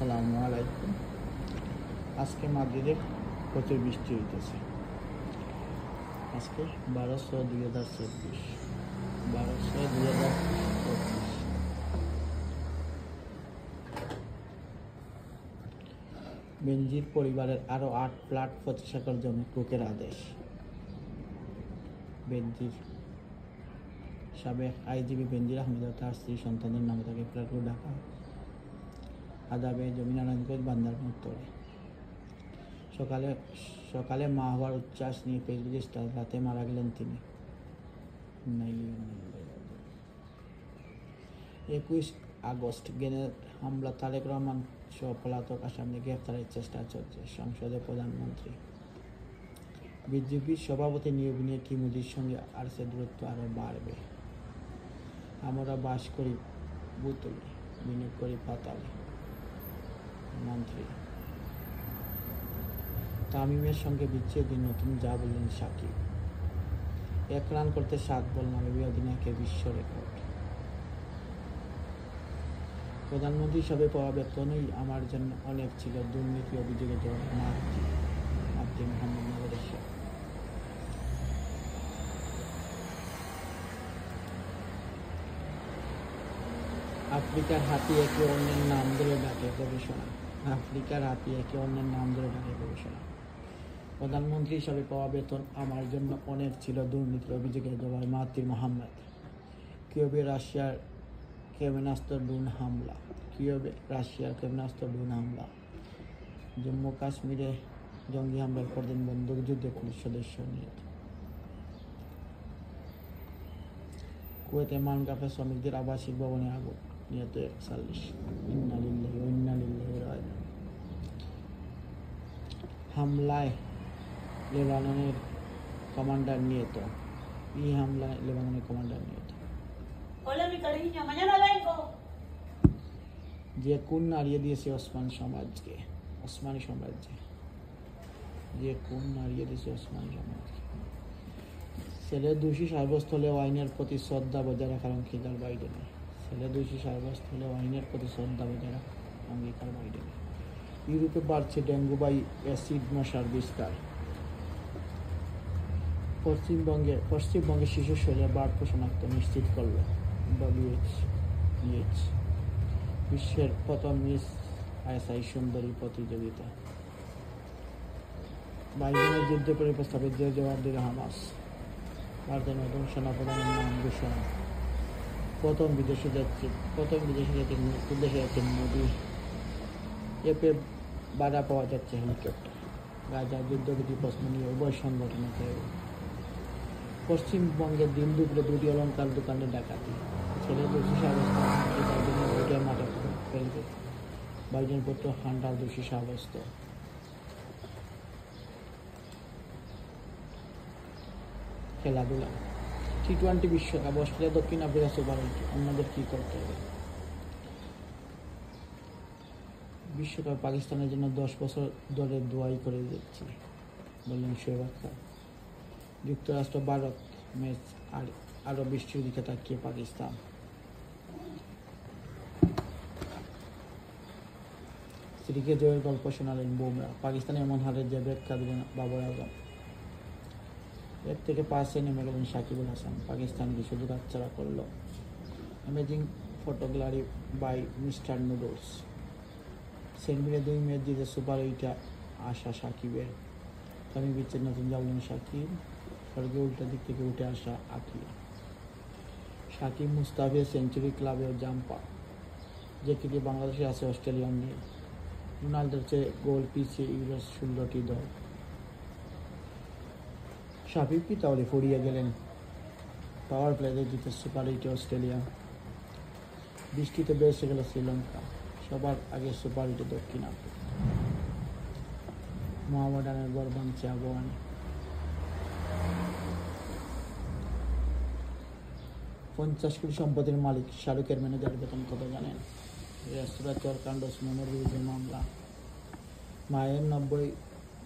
আসসালামু আলাইকুম। আজকে মাদ্রিদে প্রচুর বৃষ্টি হইতেছে। আজকে 12/6/2024, 12/6/2025। বেনজির পরিবারের আরও 8 প্লট 25 একর জমি ক্রুকের আদেশ। বেনজির সাবেক আইজিপি বেনজির আহমেদ ও তার স্ত্রী সন্তানদের নামে তাকে প্লটগুলো ঢাকা আদাবে জমি নারায়ণগঞ্জ বান্দারবান উত্তরে। সকালে মা হওয়ার উচ্ছ্বাস নিয়ে ফেসবুকে স্টার, রাতে মারা গেলেন তিনি। 21 আগস্ট গ্রেনেড হামলা, তারেক রহমান সহ পলাতক আসামিদের গ্রেফতারের চেষ্টা চলছে। সংসদে প্রধানমন্ত্রী। বিজেপির সভাপতি নিয়োগ নিয়ে কি মোদির সঙ্গে আরসের দূরত্ব আরও বাড়বে। আমরা বাস করি বুতলে, বিনিয়োগ করি পাতালে। মন্ত্রী। তামিমের সঙ্গে বিচ্ছেদের নতুন যা বললেন সাকিব। 1 রান করতে 7 বল নামিবিয়া অধিনায়কের বিশ্ব রেকর্ড। প্রধানমন্ত্রী হিসাবে পাওয়া বেতনই আমার জন্য অনেক ছিল, দুর্নীতি অভিযোগে জবাব মাতৃ মোহাম্মদ নগরের শেখ। আফ্রিকার হাতি একে অন্যের নাম ধরে ডাকে গবেষণা। আফ্রিকার হাতি একে অন্যের নাম ধরে ডাকে গবেষণা। প্রধানমন্ত্রী হিসাবে পাওয়া বেতন আমার জন্য অনেক ছিল, দুর্নীতির অভিযোগে জবাব মাতৃ মোহাম্মদ। কিয়েভে রাশিয়ার ক্ষেপণাস্ত্র ড্রোন হামলা। জম্মু কাশ্মীরে জঙ্গি হামলার পরদিন বন্দুকযুদ্ধে পুলিশ সদস্য নিহত। কুয়েতে মানগাফে শ্রমিকদের আবাসিক ভবনে আগুন, নিহত 41। ইন্না লিল্লাহি ওয়া ইন্না ইলাইহি রাজিউন। হামলায় লেবাননের কমান্ডার নিহত। যে কোন নাড়িয়ে দিয়েছে ওসমানী সাম্রাজ্যে। ছেলের দোষী সাব্যস্ত হলেও আইনের প্রতি শ্রদ্ধা বজায় রাখার অঙ্গীকার বাইডেনের। ইউরোপে বাড়ছে ডেঙ্গু বাই অ্যাসিড মশার বিস্তার। পশ্চিমবঙ্গে শিশু শরীরে বার্ড ফ্লু শনাক্ত নিশ্চিত করল WHO। বিশ্বের প্রথম মিস আইএসআই সুন্দরী প্রতিযোগিতা। বাইডেনের যুদ্ধ করে প্রস্তাবের যে জবাব দিল হামাস। ভারতের নতুন সেনাপ্রধানের নাম ঘোষণা। প্রথম বিদেশে যাচ্ছেন মোদি। এপে বাধা পাওয়া যাচ্ছে হেলিকপ্টার। গাজা যুদ্ধবিধি প্রশ্ন নিয়ে উভয় সংগঠনের তৈরি। পশ্চিমবঙ্গের দিন দুপুরে 2টি অলংকার দোকানে ডাকাতি। ছেলে দোষী সাব্যস্ত, বাইডেনের মাঠে ফেলবে। বাইডেন পুত্র হান্টার দোষী সাব্যস্ত। খেলাধুলা। T20 বিশ্বকাপ, অস্ট্রেলিয়া দক্ষিণ আফ্রিকা সুপার 8। অন্যদের কি করতে হবে। বিশ্বকাপ পাকিস্তানের জন্য 10 বছর ধরে দোয়াই করে যাচ্ছি, বললেন শোয়েব আখতার। যুক্তরাষ্ট্র ভারত ম্যাচ আরও বৃষ্টির দিকে তাকিয়ে পাকিস্তান। স্ত্রীকে জয়ের গল্প শোনালেন বুমরা। পাকিস্তানে এমন হারের যে ব্যাখ্যা দিলেন বাবর আজম। 1 থেকে 5-এ নেমে গেলেন সাকিবুল হাসান। পাকিস্তানকে শুধু হাতছাড়া করল। Amazing photography by mister Noodles. সেন্টভিলে 2 ম্যাচ জিতে সুপার 8-এ আসা সাকিবের। তামিম বিচ্ছেদ নতুন জানলেন সাকিব। স্বর্গে উল্টা দিক থেকে উঠে আসা আকিয়া। সাকিব মুস্তাফিজের সেঞ্চুরি ক্লাবেও জাম্পার। যে ক্রিকেটে বাংলাদেশে আছে অস্ট্রেলিয়ান নেই। রোনাল্ডোর চেয়ে গোল পিছিয়ে ইউরোর 16টি দল। সাকিব কি তাহলে ফুরিয়ে গেলেন। পাওয়ার প্লেতে জিতে সুপার 8-এ অস্ট্রেলিয়া। বৃষ্টিতে বেঁচে গেল শ্রীলঙ্কা। সবার আগে সুপার 8-এ দক্ষিণ আফ্রিকা। মোহামেডানের গড় ভাঙছে আবহাওয়ানি। 50 কোটি সম্পত্তির মালিক শাহরুখের ম্যানেজার বেতন কত জানেন। রেস্তোরাঁ চরকাণ্ড সুমনের বিরুদ্ধে মামলা। মায়ের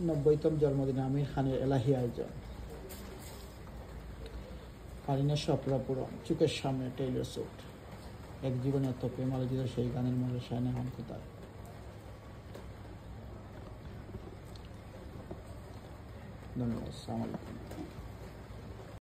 90তম জন্মদিনে আমির খানের এলাহি আয়োজন। কারিনার স্বপ্ন পূরণ, চোখের সামনে টেইলর সুইফট। এক জীবনে এত প্রেম আলোচিত সেই গানের মধ্যে শায়না খান কোথায়। ধন্যবাদ। আসসালামু আলাইকুম।